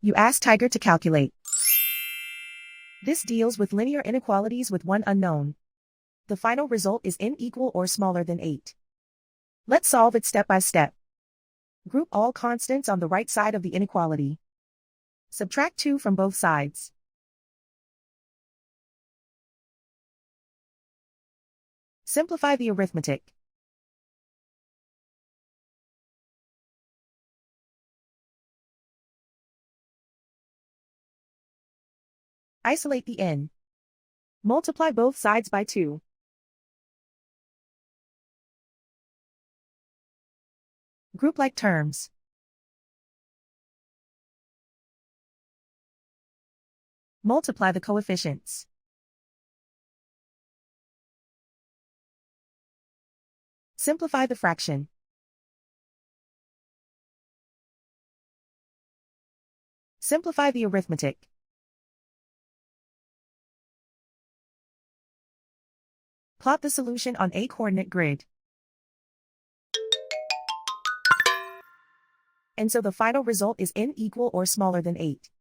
You ask Tiger to calculate. This deals with linear inequalities with one unknown. The final result is n equal or smaller than 8. Let's solve it step by step. Group all constants on the right side of the inequality. Subtract 2 from both sides. Simplify the arithmetic. Isolate the n. Multiply both sides by 2. Group like terms. Multiply the coefficients. Simplify the fraction. Simplify the arithmetic. Plot the solution on a coordinate grid. And so the final result is n equal or smaller than 8.